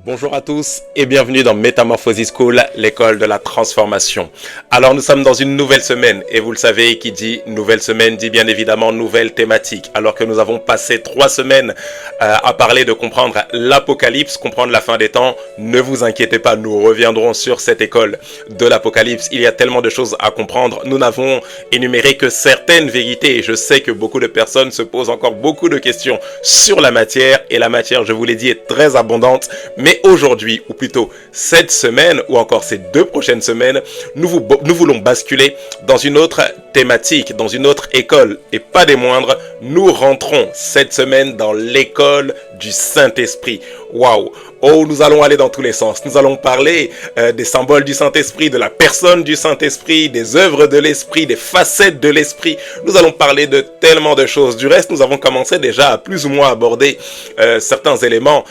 Bonjour à tous et bienvenue dans Metamorphosis School, l'école de la transformation. Alors nous sommes dans une nouvelle semaine et vous le savez, qui dit nouvelle semaine dit bien évidemment nouvelle thématique. Alors que nous avons passé 3 semaines à parler de comprendre l'Apocalypse, comprendre la fin des temps, ne vous inquiétez pas, nous reviendrons sur cette école de l'Apocalypse. Il y a tellement de choses à comprendre. Nous n'avons énuméré que certaines vérités et je sais que beaucoup de personnes se posent encore beaucoup de questions sur la matière et la matière, je vous l'ai dit, est très abondante. Mais aujourd'hui, ou plutôt cette semaine, ou encore ces 2 prochaines semaines, nous voulons basculer dans une autre thématique, dans une autre école. Et pas des moindres, nous rentrons cette semaine dans l'école du Saint-Esprit. Waouh! Oh, nous allons aller dans tous les sens. Nous allons parler des symboles du Saint-Esprit, de la personne du Saint-Esprit, des œuvres de l'Esprit, des facettes de l'Esprit. Nous allons parler de tellement de choses. Du reste, nous avons commencé déjà à plus ou moins aborder certains éléments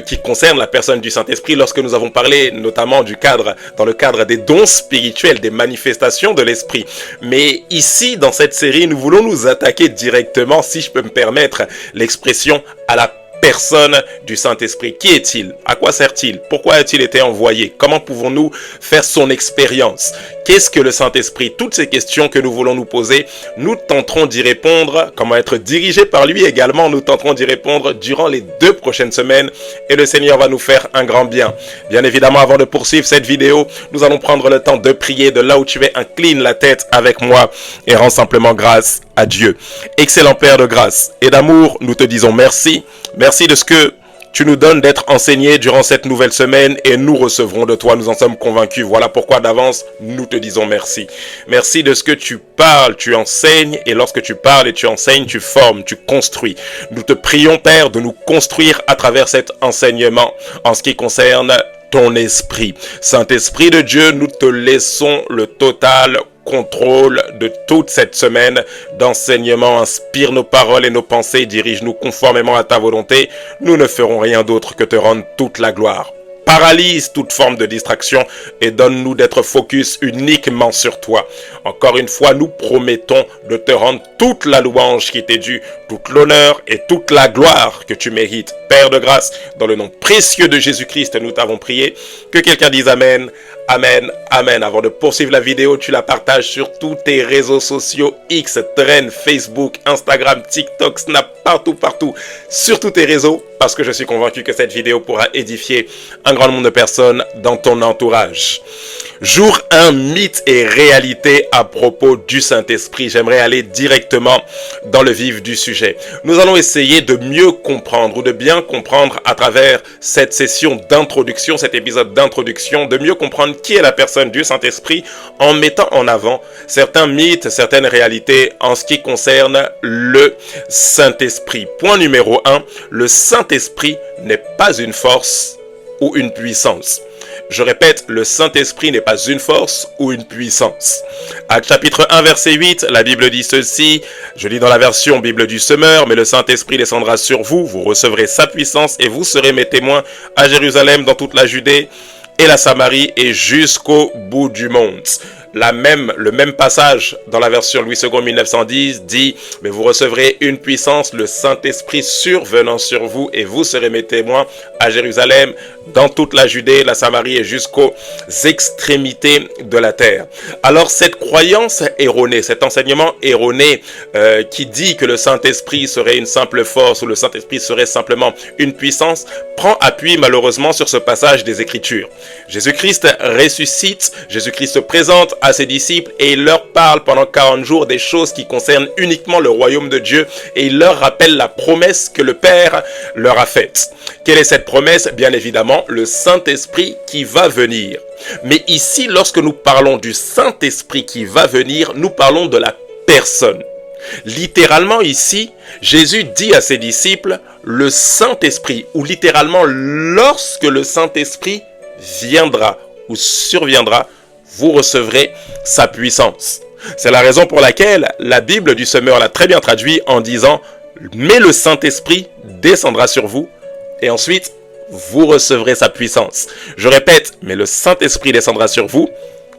qui concernent la personne du Saint-Esprit lorsque nous avons parlé notamment dans le cadre des dons spirituels, des manifestations de l'Esprit. Mais ici, dans cette série, nous voulons nous attaquer directement, si je peux me permettre l'expression, à la personne du Saint-Esprit. Qui est-il? À quoi sert-il? Pourquoi a-t-il été envoyé? Comment pouvons-nous faire son expérience? Qu'est-ce que le Saint-Esprit? Toutes ces questions que nous voulons nous poser, nous tenterons d'y répondre. Comment être dirigé par lui également? Nous tenterons d'y répondre durant les 2 prochaines semaines et le Seigneur va nous faire un grand bien. Bien évidemment, avant de poursuivre cette vidéo, nous allons prendre le temps de prier. De là où tu es, incline la tête avec moi et rends simplement grâce à Dieu. Excellent Père de grâce et d'amour, nous te disons merci. Merci de ce que tu nous donnes d'être enseigné durant cette nouvelle semaine et nous recevrons de toi, nous en sommes convaincus. Voilà pourquoi d'avance, nous te disons merci. Merci de ce que tu parles, tu enseignes et lorsque tu parles et tu enseignes, tu formes, tu construis. Nous te prions Père de nous construire à travers cet enseignement en ce qui concerne ton esprit. Saint-Esprit de Dieu, nous te laissons le total contrôle de toute cette semaine d'enseignement. Inspire nos paroles et nos pensées, dirige-nous conformément à ta volonté. Nous ne ferons rien d'autre que te rendre toute la gloire. Paralyse toute forme de distraction et donne-nous d'être focus uniquement sur toi. Encore une fois, nous promettons de te rendre toute la louange qui t'est due, toute l'honneur et toute la gloire que tu mérites. Père de grâce, dans le nom précieux de Jésus-Christ, nous t'avons prié. Que quelqu'un dise Amen. Amen, Amen. Avant de poursuivre la vidéo, tu la partages sur tous tes réseaux sociaux, X, Threads, Facebook, Instagram, TikTok, Snap, partout, sur tous tes réseaux, parce que je suis convaincu que cette vidéo pourra édifier un grand nombre de personnes dans ton entourage. Jour 1, mythe et réalité à propos du Saint-Esprit. J'aimerais aller directement dans le vif du sujet. Nous allons essayer de mieux comprendre ou de bien comprendre à travers cette session d'introduction, cet épisode d'introduction, de mieux comprendre qui est la personne du Saint-Esprit en mettant en avant certains mythes, certaines réalités en ce qui concerne le Saint-Esprit. Point numéro 1, le Saint-Esprit n'est pas une force ou une puissance. Je répète, le Saint-Esprit n'est pas une force ou une puissance. Actes chapitre 1, verset 8, la Bible dit ceci, je lis dans la version Bible du Semeur, mais le Saint-Esprit descendra sur vous, vous recevrez sa puissance et vous serez mes témoins à Jérusalem, dans toute la Judée et la Samarie et jusqu'au bout du monde. Le même passage dans la version Louis II 1910 dit « Mais vous recevrez une puissance, le Saint-Esprit survenant sur vous et vous serez mes témoins à Jérusalem, dans toute la Judée, la Samarie et jusqu'aux extrémités de la terre. » Alors cette croyance erronée, cet enseignement erroné qui dit que le Saint-Esprit serait une simple force ou le Saint-Esprit serait simplement une puissance, prend appui malheureusement sur ce passage des Écritures. Jésus-Christ ressuscite, Jésus-Christ se présente à ses disciples et il leur parle pendant 40 jours des choses qui concernent uniquement le royaume de Dieu et il leur rappelle la promesse que le Père leur a faite. Quelle est cette promesse? Bien évidemment, le Saint-Esprit qui va venir. Mais ici, lorsque nous parlons du Saint-Esprit qui va venir, nous parlons de la personne. Littéralement ici, Jésus dit à ses disciples, le Saint-Esprit, ou littéralement, lorsque le Saint-Esprit viendra ou surviendra, vous recevrez sa puissance. C'est la raison pour laquelle la Bible du Semeur l'a très bien traduit en disant « Mais le Saint-Esprit descendra sur vous et ensuite vous recevrez sa puissance. » Je répète, mais le Saint-Esprit descendra sur vous,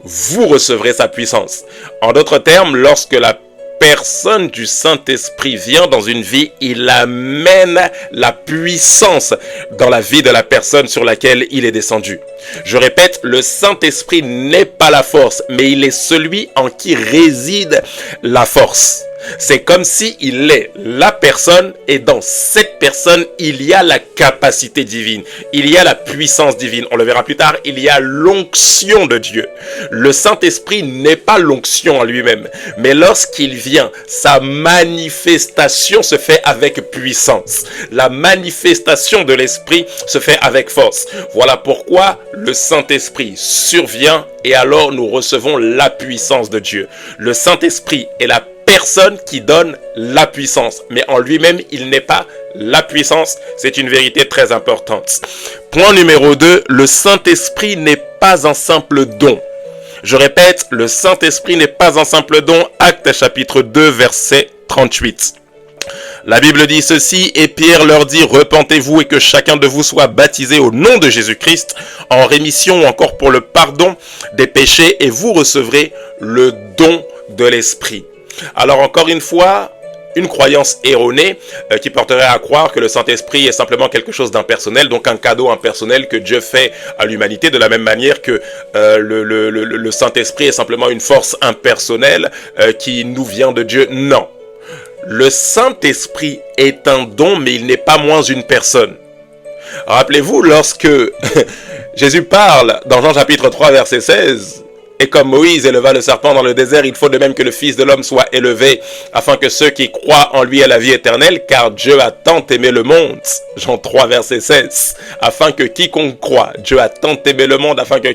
vous recevrez sa puissance. En d'autres termes, lorsque la personne du Saint-Esprit vient dans une vie, il amène la puissance dans la vie de la personne sur laquelle il est descendu. Je répète, le Saint-Esprit n'est pas la force, mais il est celui en qui réside la force. C'est comme si il est la personne et dans cette personne, il y a la capacité divine, il y a la puissance divine. On le verra plus tard, il y a l'onction de Dieu. Le Saint-Esprit n'est pas l'onction en lui-même, mais lorsqu'il vient, sa manifestation se fait avec puissance. La manifestation de l'Esprit se fait avec force. Voilà pourquoi le Saint-Esprit survient et alors nous recevons la puissance de Dieu. Le Saint-Esprit est la personne qui donne la puissance, mais en lui-même, il n'est pas la puissance. C'est une vérité très importante. Point numéro 2, le Saint-Esprit n'est pas un simple don. Je répète, le Saint-Esprit n'est pas un simple don. Actes chapitre 2, verset 38. La Bible dit ceci, et Pierre leur dit, repentez-vous et que chacun de vous soit baptisé au nom de Jésus-Christ, en rémission ou encore pour le pardon des péchés, et vous recevrez le don de l'Esprit. Alors encore une fois, une croyance erronée qui porterait à croire que le Saint-Esprit est simplement quelque chose d'impersonnel, donc un cadeau impersonnel que Dieu fait à l'humanité, de la même manière que le Saint-Esprit est simplement une force impersonnelle qui nous vient de Dieu. Non. Le Saint-Esprit est un don, mais il n'est pas moins une personne. Rappelez-vous, lorsque Jésus parle dans Jean chapitre 3, verset 16, et comme Moïse éleva le serpent dans le désert, il faut de même que le Fils de l'homme soit élevé, afin que ceux qui croient en lui aient la vie éternelle, car Dieu a tant aimé le monde. Jean 3, verset 16. Afin que quiconque croit, Dieu a tant aimé le monde, afin que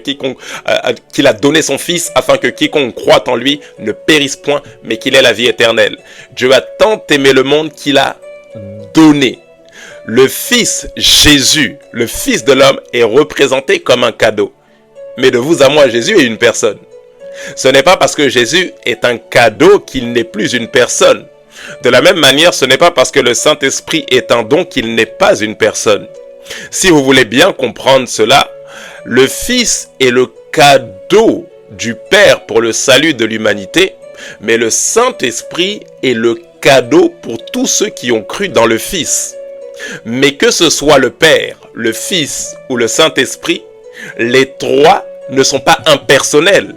qu'il a donné son Fils, afin que quiconque croit en lui ne périsse point, mais qu'il ait la vie éternelle. Dieu a tant aimé le monde qu'il a donné. Le Fils Jésus, le Fils de l'homme, est représenté comme un cadeau. Mais de vous à moi, Jésus est une personne. Ce n'est pas parce que Jésus est un cadeau qu'il n'est plus une personne. De la même manière, ce n'est pas parce que le Saint-Esprit est un don qu'il n'est pas une personne. Si vous voulez bien comprendre cela, le Fils est le cadeau du Père pour le salut de l'humanité, mais le Saint-Esprit est le cadeau pour tous ceux qui ont cru dans le Fils. Mais que ce soit le Père, le Fils ou le Saint-Esprit, les trois ne sont pas impersonnels.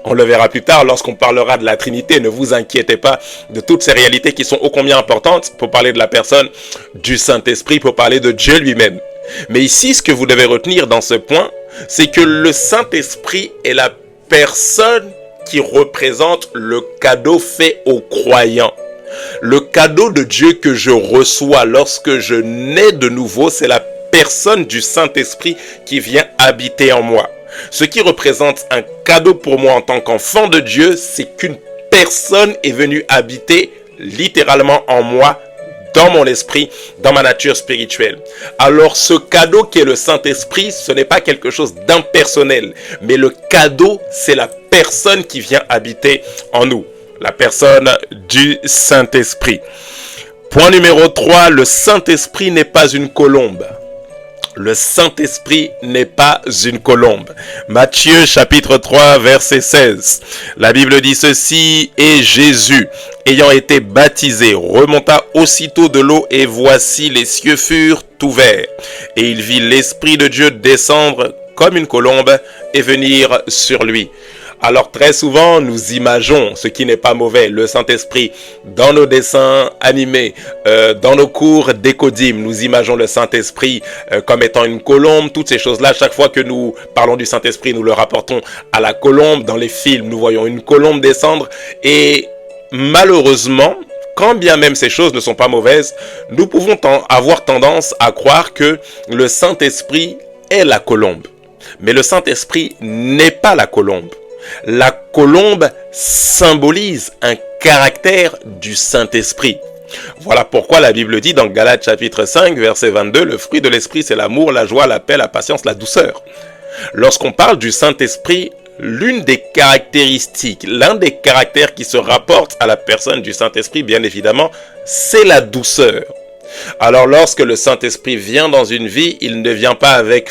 On le verra plus tard lorsqu'on parlera de la Trinité. Ne vous inquiétez pas de toutes ces réalités qui sont ô combien importantes pour parler de la personne du Saint-Esprit, pour parler de Dieu lui-même. Mais ici, ce que vous devez retenir dans ce point, c'est que le Saint-Esprit est la personne qui représente le cadeau fait aux croyants. Le cadeau de Dieu que je reçois lorsque je nais de nouveau, c'est la personne du Saint-Esprit qui vient habiter en moi. Ce qui représente un cadeau pour moi en tant qu'enfant de Dieu, c'est qu'une personne est venue habiter littéralement en moi, dans mon esprit, dans ma nature spirituelle. Alors ce cadeau qui est le Saint-Esprit, ce n'est pas quelque chose d'impersonnel, mais le cadeau, c'est la personne qui vient habiter en nous, la personne du Saint-Esprit. Point numéro 3, le Saint-Esprit n'est pas une colombe. Le Saint-Esprit n'est pas une colombe. Matthieu chapitre 3 verset 16. La Bible dit ceci, et Jésus, ayant été baptisé, remonta aussitôt de l'eau et voici les cieux furent ouverts. Et il vit l'Esprit de Dieu descendre comme une colombe et venir sur lui. Alors très souvent, nous imaginons, ce qui n'est pas mauvais, le Saint-Esprit dans nos dessins animés, dans nos cours d'écodime, nous imaginons le Saint-Esprit comme étant une colombe, toutes ces choses-là. Chaque fois que nous parlons du Saint-Esprit, nous le rapportons à la colombe. Dans les films, nous voyons une colombe descendre et malheureusement, quand bien même ces choses ne sont pas mauvaises, nous pouvons avoir tendance à croire que le Saint-Esprit est la colombe. Mais le Saint-Esprit n'est pas la colombe. La colombe symbolise un caractère du Saint-Esprit. Voilà pourquoi la Bible dit dans Galates chapitre 5, verset 22, le fruit de l'Esprit, c'est l'amour, la joie, la paix, la patience, la douceur. Lorsqu'on parle du Saint-Esprit, l'une des caractéristiques, l'un des caractères qui se rapportent à la personne du Saint-Esprit, bien évidemment, c'est la douceur. Alors lorsque le Saint-Esprit vient dans une vie, il ne vient pas avec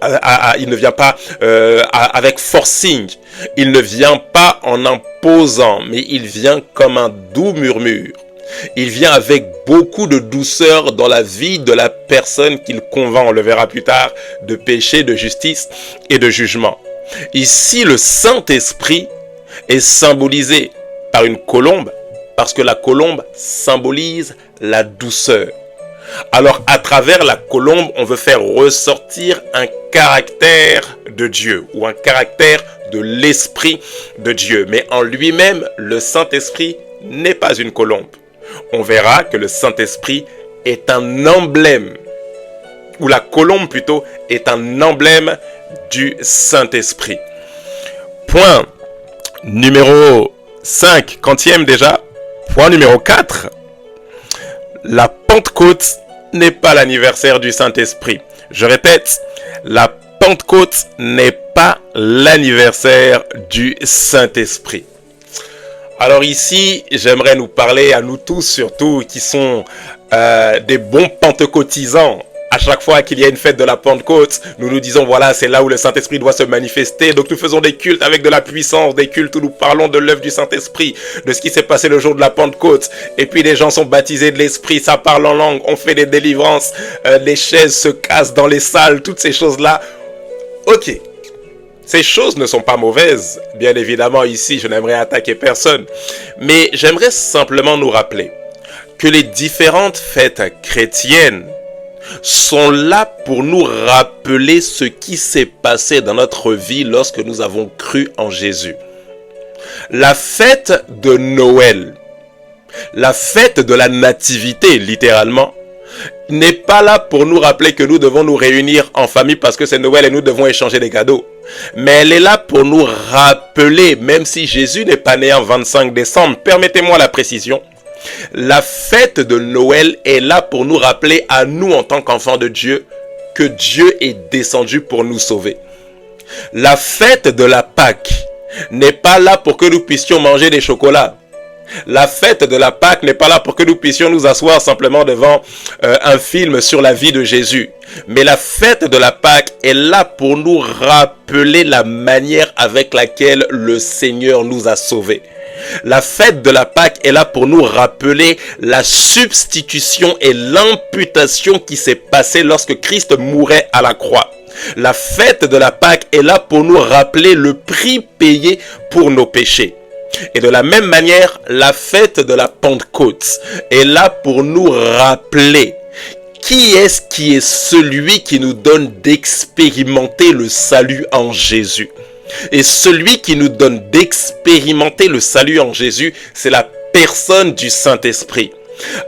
avec forcing. Il ne vient pas en imposant, mais il vient comme un doux murmure. Il vient avec beaucoup de douceur dans la vie de la personne qu'il convainc, on le verra plus tard, de péché, de justice et de jugement. Ici, le Saint-Esprit est symbolisé par une colombe, parce que la colombe symbolise la douceur. Alors, à travers la colombe, on veut faire ressortir un caractère de Dieu ou un caractère de l'Esprit de Dieu. Mais en lui-même, le Saint-Esprit n'est pas une colombe. On verra que le Saint-Esprit est un emblème, ou la colombe plutôt, est un emblème du Saint-Esprit. Point numéro 5, quantième déjà. Point numéro 4. La Pentecôte n'est pas l'anniversaire du Saint-Esprit. Je répète, la Pentecôte n'est pas l'anniversaire du Saint-Esprit. Alors ici, j'aimerais nous parler à nous tous, surtout qui sont des bons pentecôtisants. À chaque fois qu'il y a une fête de la Pentecôte, nous nous disons, voilà, c'est là où le Saint-Esprit doit se manifester. Donc nous faisons des cultes avec de la puissance, des cultes où nous parlons de l'œuvre du Saint-Esprit, de ce qui s'est passé le jour de la Pentecôte. Et puis les gens sont baptisés de l'Esprit, ça parle en langue, on fait des délivrances, les chaises se cassent dans les salles, toutes ces choses-là. Ok, ces choses ne sont pas mauvaises. Bien évidemment, ici, je n'aimerais attaquer personne. Mais j'aimerais simplement nous rappeler que les différentes fêtes chrétiennes sont là pour nous rappeler ce qui s'est passé dans notre vie lorsque nous avons cru en Jésus. La fête de Noël, la fête de la nativité, littéralement, n'est pas là pour nous rappeler que nous devons nous réunir en famille parce que c'est Noël et nous devons échanger des cadeaux. Mais elle est là pour nous rappeler, même si Jésus n'est pas né en 25 décembre, permettez-moi la précision, la fête de Noël est là pour nous rappeler à nous en tant qu'enfants de Dieu que Dieu est descendu pour nous sauver. La fête de la Pâque n'est pas là pour que nous puissions manger des chocolats. La fête de la Pâque n'est pas là pour que nous puissions nous asseoir simplement devant un film sur la vie de Jésus. Mais la fête de la Pâque est là pour nous rappeler la manière avec laquelle le Seigneur nous a sauvés. La fête de la Pâque est là pour nous rappeler la substitution et l'imputation qui s'est passée lorsque Christ mourait à la croix. La fête de la Pâque est là pour nous rappeler le prix payé pour nos péchés. Et de la même manière, la fête de la Pentecôte est là pour nous rappeler qui est celui qui nous donne d'expérimenter le salut en Jésus. Et celui qui nous donne d'expérimenter le salut en Jésus, c'est la personne du Saint-Esprit.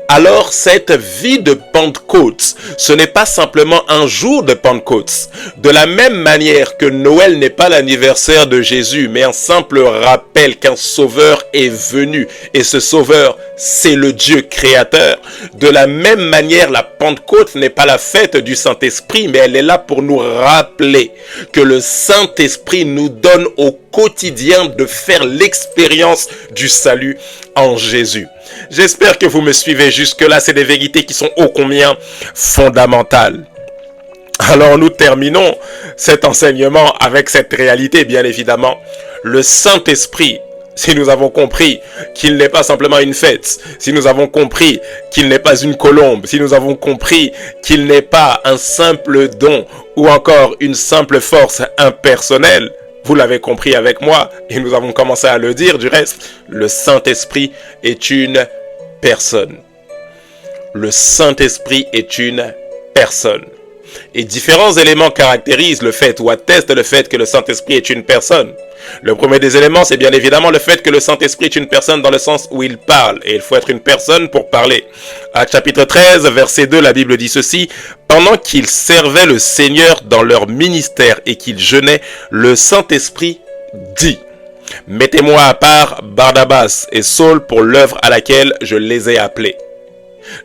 Alors cette vie de Pentecôte, ce n'est pas simplement un jour de Pentecôte. De la même manière que Noël n'est pas l'anniversaire de Jésus, mais un simple rappel qu'un sauveur est venu. Et ce sauveur, c'est le Dieu créateur. De la même manière, la Pentecôte n'est pas la fête du Saint-Esprit, mais elle est là pour nous rappeler que le Saint-Esprit nous donne au quotidien de faire l'expérience du salut en Jésus. J'espère que vous me suivez jusque-là. C'est des vérités qui sont ô combien fondamentales. Alors nous terminons cet enseignement avec cette réalité, bien évidemment. Le Saint-Esprit, si nous avons compris qu'il n'est pas simplement une fête, si nous avons compris qu'il n'est pas une colombe, si nous avons compris qu'il n'est pas un simple don ou encore une simple force impersonnelle, vous l'avez compris avec moi et nous avons commencé à le dire du reste, le Saint-Esprit est une personne. Le Saint-Esprit est une personne. Et différents éléments caractérisent le fait ou attestent le fait que le Saint-Esprit est une personne. Le premier des éléments, c'est bien évidemment le fait que le Saint-Esprit est une personne dans le sens où il parle. Et il faut être une personne pour parler. Actes chapitre 13, verset 2, la Bible dit ceci. Pendant qu'ils servaient le Seigneur dans leur ministère et qu'ils jeûnaient, le Saint-Esprit dit: mettez-moi à part Barnabas et Saul pour l'œuvre à laquelle je les ai appelés.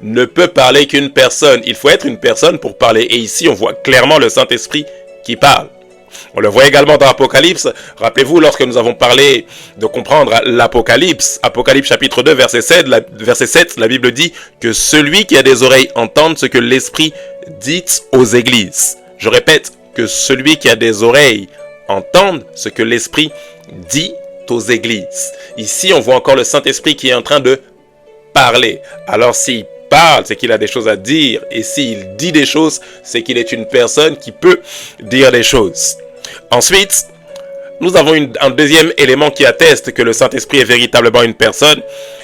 Ne peut parler qu'une personne. Il faut être une personne pour parler. Et ici, on voit clairement le Saint-Esprit qui parle. On le voit également dans Apocalypse. Rappelez-vous, lorsque nous avons parlé de comprendre l'Apocalypse, Apocalypse chapitre 2, verset 7, la Bible dit que celui qui a des oreilles entende ce que l'Esprit dit aux églises. Je répète, que celui qui a des oreilles entende ce que l'Esprit dit aux églises. Ici, on voit encore le Saint-Esprit qui est en train de parler. Alors, s'il parle, c'est qu'il a des choses à dire. Et s'il dit des choses, c'est qu'il est une personne qui peut dire des choses. Ensuite, nous avons un deuxième élément qui atteste que le Saint-Esprit est véritablement une personne.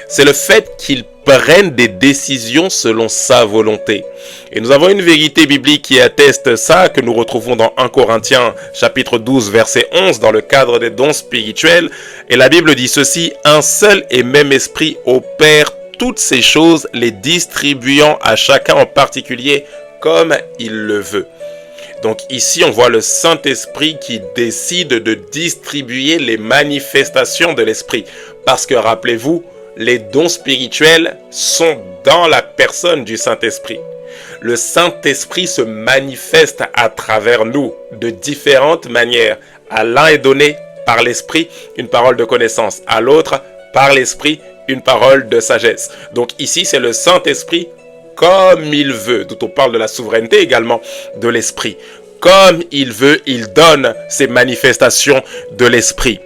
C'est le fait qu'il prenne des décisions selon sa volonté. Et nous avons une vérité biblique qui atteste ça, que nous retrouvons dans 1 Corinthiens chapitre 12 verset 11 dans le cadre des dons spirituels. Et la Bible dit ceci: un seul et même esprit opère toutes ces choses, les distribuant à chacun en particulier comme il le veut. Donc ici, on voit le Saint-Esprit qui décide de distribuer les manifestations de l'Esprit. Parce que rappelez-vous, les dons spirituels sont dans la personne du Saint-Esprit. Le Saint-Esprit se manifeste à travers nous de différentes manières. À l'un est donné par l'Esprit une parole de connaissance, à l'autre par l'Esprit une parole de sagesse. Donc ici, c'est le Saint-Esprit comme il veut, d'où on parle de la souveraineté également de l'Esprit. Comme il veut, il donne ces manifestations de l'Esprit.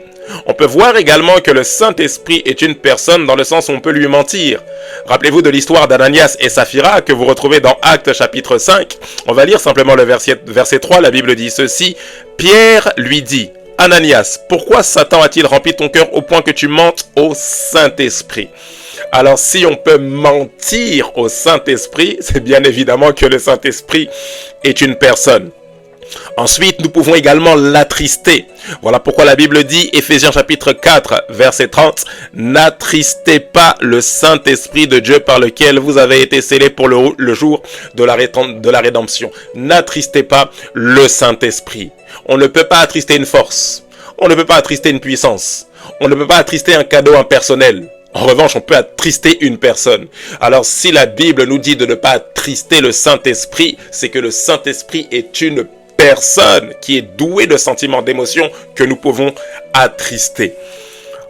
On peut voir également que le Saint-Esprit est une personne dans le sens où on peut lui mentir. Rappelez-vous de l'histoire d'Ananias et Saphira que vous retrouvez dans Actes chapitre 5. On va lire simplement le verset 3, la Bible dit ceci: Pierre lui dit: Ananias, pourquoi Satan a-t-il rempli ton cœur au point que tu mentes au Saint-Esprit? Alors si on peut mentir au Saint-Esprit, c'est bien évidemment que le Saint-Esprit est une personne. Ensuite, nous pouvons également l'attrister. Voilà pourquoi la Bible dit, Éphésiens chapitre 4, verset 30, « N'attristez pas le Saint-Esprit de Dieu par lequel vous avez été scellés pour le jour de la rédemption. » N'attristez pas le Saint-Esprit. On ne peut pas attrister une force. On ne peut pas attrister une puissance. On ne peut pas attrister un cadeau impersonnel. En revanche, on peut attrister une personne. Alors, si la Bible nous dit de ne pas attrister le Saint-Esprit, c'est que le Saint-Esprit est une personne qui est douée de sentiments, d'émotions que nous pouvons attrister.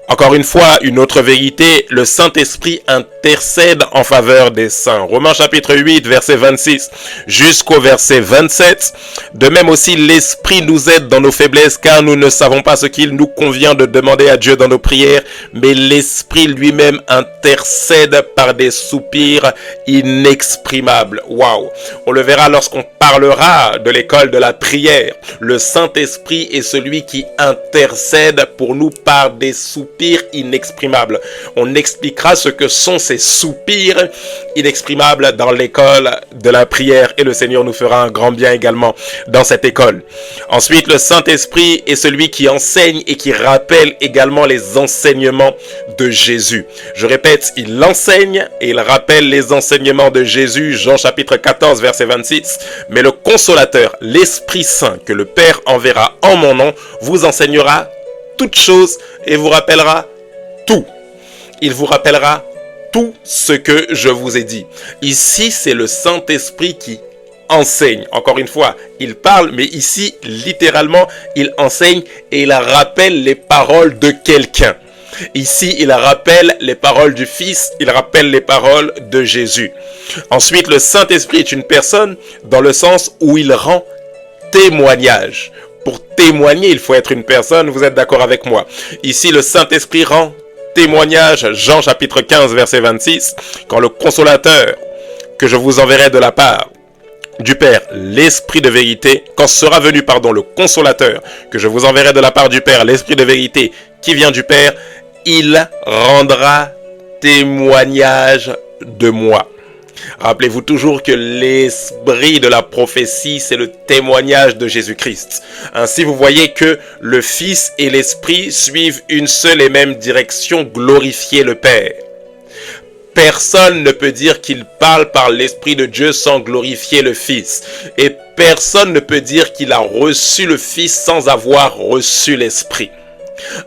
Encore une fois, une autre vérité, le Saint-Esprit intercède en faveur des saints. Romains chapitre 8, verset 26 jusqu'au verset 27. De même aussi, l'Esprit nous aide dans nos faiblesses, car nous ne savons pas ce qu'il nous convient de demander à Dieu dans nos prières, mais l'Esprit lui-même intercède par des soupirs inexprimables. Waouh! On le verra lorsqu'on parlera de l'école de la prière. Le Saint-Esprit est celui qui intercède pour nous par des soupirs inexprimables. On expliquera ce que sont ces soupirs inexprimables dans l'école de la prière et le Seigneur nous fera un grand bien également dans cette école. Ensuite, le Saint-Esprit est celui qui enseigne et qui rappelle également les enseignements de Jésus. Je répète, il enseigne et il rappelle les enseignements de Jésus, Jean chapitre 14, verset 26. Mais le Consolateur, l'Esprit Saint que le Père enverra en mon nom, vous enseignera toutes choses et vous rappellera tout. Il vous rappellera tout ce que je vous ai dit. Ici, c'est le Saint-Esprit qui enseigne. Encore une fois, il parle, mais ici, littéralement, il enseigne et il rappelle les paroles de quelqu'un. Ici, il rappelle les paroles du Fils, il rappelle les paroles de Jésus. Ensuite, le Saint-Esprit est une personne dans le sens où il rend témoignage. Pour témoigner, il faut être une personne, vous êtes d'accord avec moi. Ici, le Saint-Esprit rend témoignage, Jean chapitre 15, verset 26, quand le Consolateur que je vous enverrai de la part du Père, l'Esprit de vérité, quand sera venu, le Consolateur que je vous enverrai de la part du Père, l'Esprit de vérité qui vient du Père, il rendra témoignage de moi. Rappelez-vous toujours que l'esprit de la prophétie, c'est le témoignage de Jésus-Christ. Ainsi, vous voyez que le Fils et l'Esprit suivent une seule et même direction, glorifier le Père. Personne ne peut dire qu'il parle par l'Esprit de Dieu sans glorifier le Fils. Et personne ne peut dire qu'il a reçu le Fils sans avoir reçu l'Esprit.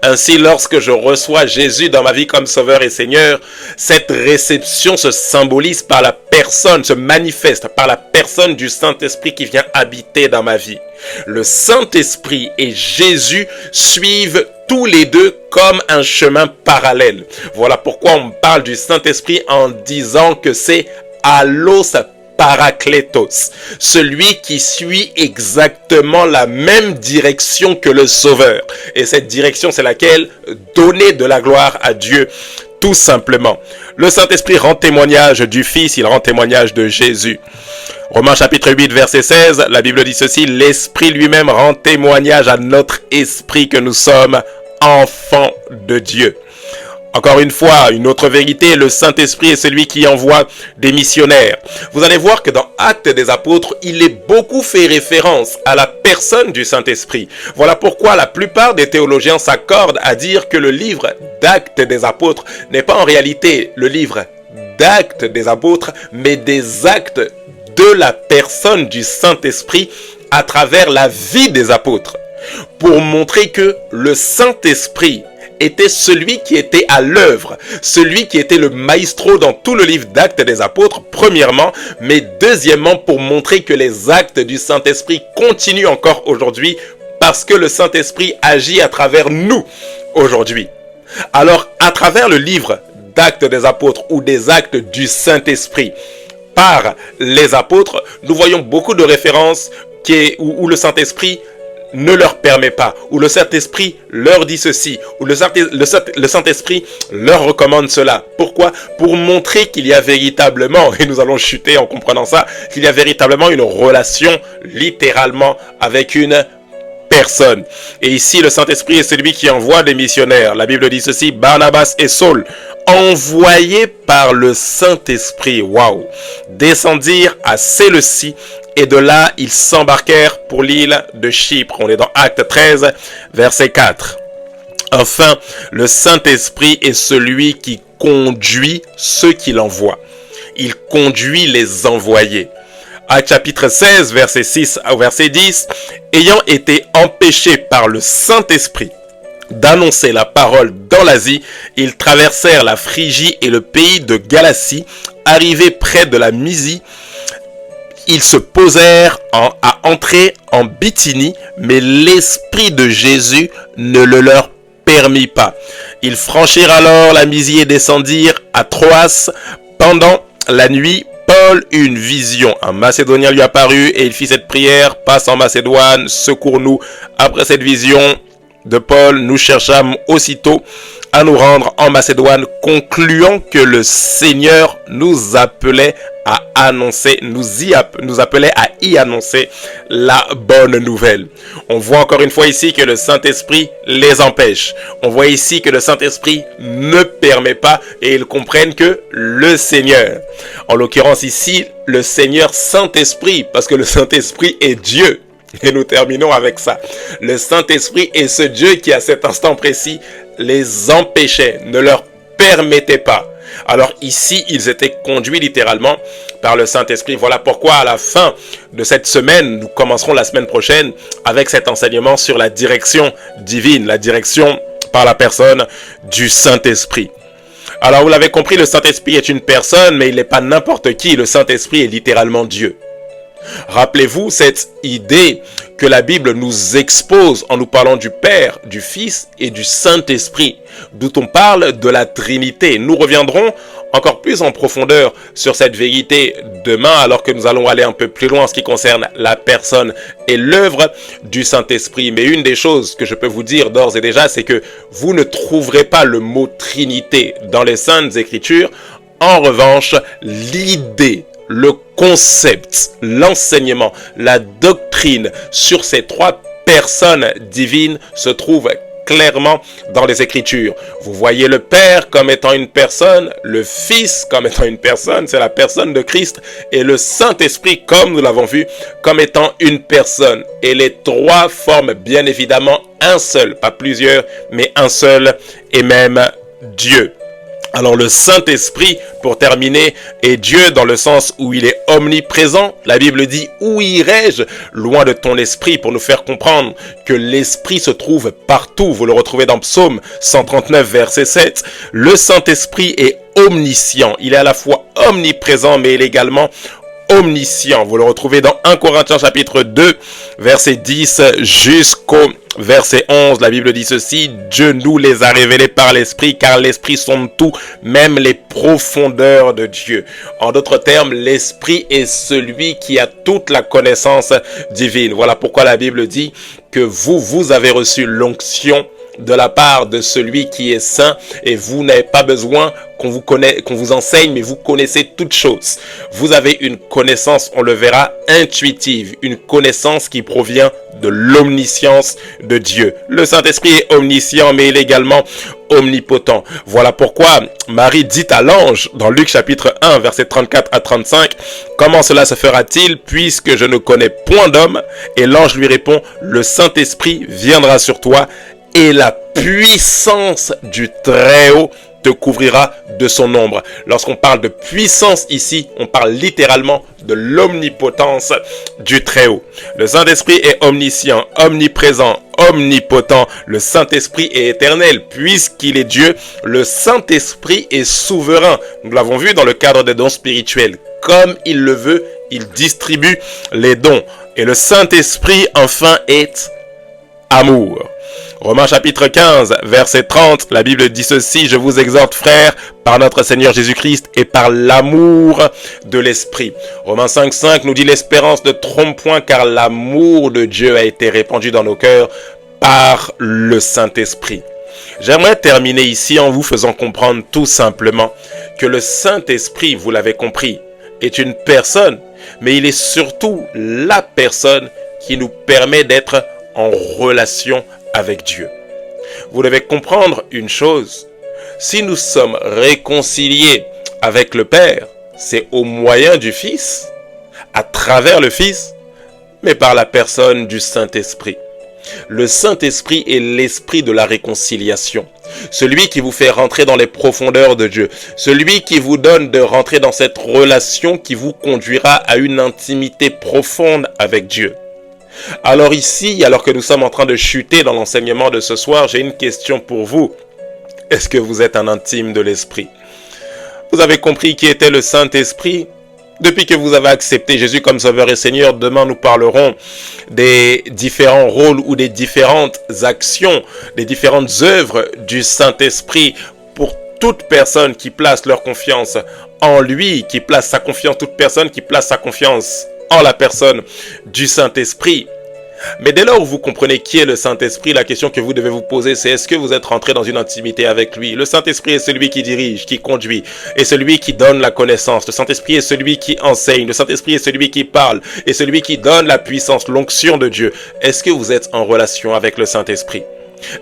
Ainsi, lorsque je reçois Jésus dans ma vie comme Sauveur et Seigneur, cette réception se symbolise par la personne, se manifeste par la personne du Saint-Esprit qui vient habiter dans ma vie. Le Saint-Esprit et Jésus suivent tous les deux comme un chemin parallèle. Voilà pourquoi on parle du Saint-Esprit en disant que c'est allos Parakletos, celui qui suit exactement la même direction que le Sauveur. Et cette direction, c'est laquelle? Donner de la gloire à Dieu, tout simplement. Le Saint-Esprit rend témoignage du Fils, il rend témoignage de Jésus. Romains chapitre 8, verset 16, la Bible dit ceci: l'Esprit lui-même rend témoignage à notre esprit que nous sommes enfants de Dieu. Encore une fois, une autre vérité, le Saint-Esprit est celui qui envoie des missionnaires. Vous allez voir que dans Actes des Apôtres, il est beaucoup fait référence à la personne du Saint-Esprit. Voilà pourquoi la plupart des théologiens s'accordent à dire que le livre d'Actes des Apôtres n'est pas en réalité le livre d'Actes des Apôtres, mais des actes de la personne du Saint-Esprit à travers la vie des apôtres, pour montrer que le Saint-Esprit était celui qui était à l'œuvre, celui qui était le maestro dans tout le livre d'Actes des Apôtres, premièrement, mais deuxièmement pour montrer que les actes du Saint-Esprit continuent encore aujourd'hui parce que le Saint-Esprit agit à travers nous aujourd'hui. Alors, à travers le livre d'Actes des Apôtres ou des actes du Saint-Esprit par les apôtres, nous voyons beaucoup de références où le Saint-Esprit ne leur permet pas, où le Saint-Esprit leur dit ceci, où le Saint-Esprit leur recommande cela. Pourquoi? Pour montrer qu'il y a véritablement, et nous allons chuter en comprenant ça, qu'il y a véritablement une relation littéralement avec une personne. Et ici, le Saint-Esprit est celui qui envoie des missionnaires. La Bible dit ceci: Barnabas et Saul, envoyés par le Saint-Esprit, waouh, descendirent à Séleucie, et de là, ils s'embarquèrent pour l'île de Chypre. On est dans Acte 13, verset 4. Enfin, le Saint-Esprit est celui qui conduit ceux qu'il envoie. Il conduit les envoyés. Acte chapitre 16, verset 6 au verset 10, ayant été empêchés par le Saint-Esprit d'annoncer la parole dans l'Asie, ils traversèrent la Phrygie et le pays de Galatie. Arrivés près de la Mysie, ils se posèrent à entrer en Bithynie, mais l'Esprit de Jésus ne le leur permit pas. Ils franchirent alors la Mysie et descendirent à Troas. Pendant la nuit, Paul eut une vision. Un Macédonien lui apparut et il fit cette prière: passe en Macédoine, secours-nous. Après cette vision de Paul, nous cherchâmes aussitôt à nous rendre en Macédoine, concluant que le Seigneur nous appelait à annoncer, nous appelait à y annoncer la bonne nouvelle. On voit encore une fois ici que le Saint-Esprit les empêche. On voit ici que le Saint-Esprit ne permet pas, et ils comprennent que le Seigneur, en l'occurrence ici, le Seigneur Saint-Esprit, parce que le Saint-Esprit est Dieu. Et nous terminons avec ça. Le Saint-Esprit est ce Dieu qui, à cet instant précis, les empêchait, ne leur permettait pas. Alors ici, ils étaient conduits littéralement par le Saint-Esprit. Voilà pourquoi à la fin de cette semaine, nous commencerons la semaine prochaine avec cet enseignement sur la direction divine, la direction par la personne du Saint-Esprit. Alors vous l'avez compris, le Saint-Esprit est une personne, mais il n'est pas n'importe qui. Le Saint-Esprit est littéralement Dieu. Rappelez-vous cette idée que la Bible nous expose en nous parlant du Père, du Fils et du Saint-Esprit, d'où on parle de la Trinité. Nous reviendrons encore plus en profondeur sur cette vérité demain, alors que nous allons aller un peu plus loin en ce qui concerne la personne et l'œuvre du Saint-Esprit. Mais une des choses que je peux vous dire d'ores et déjà, c'est que vous ne trouverez pas le mot Trinité dans les Saintes Écritures. En revanche, l'idée, le concept, l'enseignement, la doctrine sur ces trois personnes divines se trouve clairement dans les Écritures. Vous voyez le Père comme étant une personne, le Fils comme étant une personne, c'est la personne de Christ, et le Saint-Esprit, comme nous l'avons vu, comme étant une personne. Et les trois forment bien évidemment un seul, pas plusieurs, mais un seul et même Dieu. Alors le Saint-Esprit, pour terminer, est Dieu dans le sens où il est omniprésent. La Bible dit « Où irai-je loin de ton esprit ?» pour nous faire comprendre que l'Esprit se trouve partout. Vous le retrouvez dans Psaume 139, verset 7. Le Saint-Esprit est omniscient. Il est à la fois omniprésent, mais il est également omniscient. Vous le retrouvez dans 1 Corinthiens chapitre 2, verset 10 jusqu'au verset 11. La Bible dit ceci: Dieu nous les a révélés par l'Esprit, car l'Esprit sonde tout, même les profondeurs de Dieu. En d'autres termes, l'Esprit est celui qui a toute la connaissance divine. Voilà pourquoi la Bible dit que vous avez reçu l'onction de la part de celui qui est saint, et vous n'avez pas besoin qu'on vous enseigne, mais vous connaissez toutes choses. Vous avez une connaissance, on le verra, intuitive, une connaissance qui provient de l'omniscience de Dieu. Le Saint-Esprit est omniscient, mais il est également omnipotent. Voilà pourquoi Marie dit à l'ange, dans Luc chapitre 1, versets 34 à 35, « Comment cela se fera-t-il, puisque je ne connais point d'homme ?» Et l'ange lui répond, « Le Saint-Esprit viendra sur toi, et la puissance du Très-Haut te couvrira de son ombre. » Lorsqu'on parle de puissance ici, on parle littéralement de l'omnipotence du Très-Haut. Le Saint-Esprit est omniscient, omniprésent, omnipotent. Le Saint-Esprit est éternel. Puisqu'il est Dieu, le Saint-Esprit est souverain. Nous l'avons vu dans le cadre des dons spirituels. Comme il le veut, il distribue les dons. Et le Saint-Esprit, enfin, est amour. Romains chapitre 15, verset 30, la Bible dit ceci: « Je vous exhorte, frères, par notre Seigneur Jésus-Christ et par l'amour de l'Esprit. » Romains 5, 5 nous dit: « L'espérance ne trompe point, car l'amour de Dieu a été répandu dans nos cœurs par le Saint-Esprit. » J'aimerais terminer ici en vous faisant comprendre tout simplement que le Saint-Esprit, vous l'avez compris, est une personne, mais il est surtout la personne qui nous permet d'être en relation avec Dieu. Vous devez comprendre une chose: si nous sommes réconciliés avec le Père, c'est au moyen du Fils, à travers le Fils, mais par la personne du Saint-Esprit. Le Saint-Esprit est l'esprit de la réconciliation, celui qui vous fait rentrer dans les profondeurs de Dieu, celui qui vous donne de rentrer dans cette relation qui vous conduira à une intimité profonde avec Dieu. Alors ici, alors que nous sommes en train de chuter dans l'enseignement de ce soir, j'ai une question pour vous. Est-ce que vous êtes un intime de l'Esprit? Vous avez compris qui était le Saint-Esprit? Depuis que vous avez accepté Jésus comme Sauveur et Seigneur, demain nous parlerons des différents rôles ou des différentes actions, des différentes œuvres du Saint-Esprit pour toute personne qui place leur confiance en lui, qui place sa confiance, toute personne qui place sa confiance en la personne du Saint-Esprit. Mais dès lors où vous comprenez qui est le Saint-Esprit, la question que vous devez vous poser, c'est: est-ce que vous êtes rentré dans une intimité avec lui? Le Saint-Esprit est celui qui dirige, qui conduit, et celui qui donne la connaissance. Le Saint-Esprit est celui qui enseigne. Le Saint-Esprit est celui qui parle, et celui qui donne la puissance, l'onction de Dieu. Est-ce que vous êtes en relation avec le Saint-Esprit?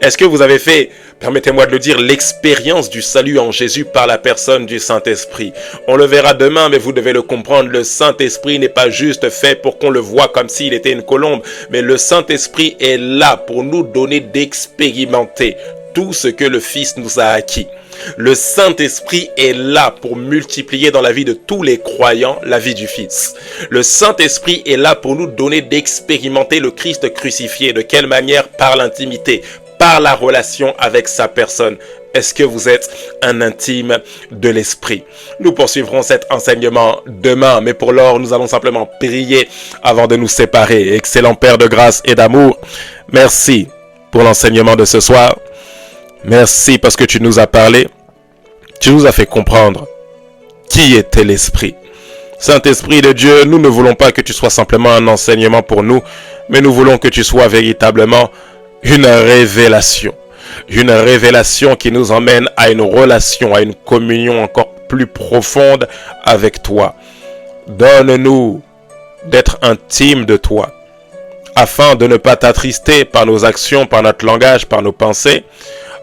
Est-ce que vous avez fait, permettez-moi de le dire, l'expérience du salut en Jésus par la personne du Saint-Esprit? On le verra demain, mais vous devez le comprendre, le Saint-Esprit n'est pas juste fait pour qu'on le voie comme s'il était une colombe, mais le Saint-Esprit est là pour nous donner d'expérimenter tout ce que le Fils nous a acquis. Le Saint-Esprit est là pour multiplier dans la vie de tous les croyants la vie du Fils. Le Saint-Esprit est là pour nous donner d'expérimenter le Christ crucifié. De quelle manière? Par l'intimité, par la relation avec sa personne. Est-ce que vous êtes un intime de l'Esprit? Nous poursuivrons cet enseignement demain, mais pour l'heure, nous allons simplement prier avant de nous séparer. Excellent Père de grâce et d'amour, merci pour l'enseignement de ce soir. Merci parce que tu nous as parlé, tu nous as fait comprendre qui était l'Esprit. Saint-Esprit de Dieu, nous ne voulons pas que tu sois simplement un enseignement pour nous, mais nous voulons que tu sois véritablement une révélation qui nous emmène à une relation, à une communion encore plus profonde avec toi. Donne-nous d'être intimes de toi, afin de ne pas t'attrister par nos actions, par notre langage, par nos pensées,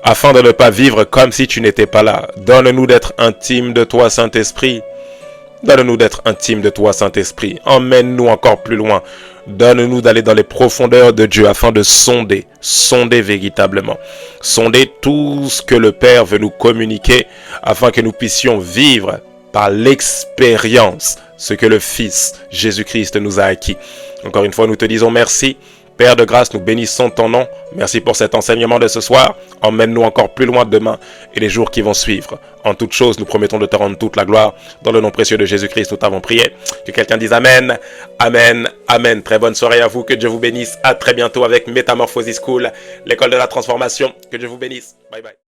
afin de ne pas vivre comme si tu n'étais pas là. Donne-nous d'être intimes de toi, Saint-Esprit. Donne-nous d'être intimes de toi, Saint-Esprit. Emmène-nous encore plus loin. Donne-nous d'aller dans les profondeurs de Dieu afin de sonder véritablement. Sonder tout ce que le Père veut nous communiquer afin que nous puissions vivre par l'expérience ce que le Fils Jésus-Christ nous a acquis. Encore une fois, nous te disons merci. Père de grâce, nous bénissons ton nom. Merci pour cet enseignement de ce soir. Emmène-nous encore plus loin demain et les jours qui vont suivre. En toutes choses, nous promettons de te rendre toute la gloire. Dans le nom précieux de Jésus-Christ, nous t'avons prié. Que quelqu'un dise Amen, Amen, Amen. Très bonne soirée à vous. Que Dieu vous bénisse. À très bientôt avec Métamorphosis School, l'école de la transformation. Que Dieu vous bénisse. Bye bye.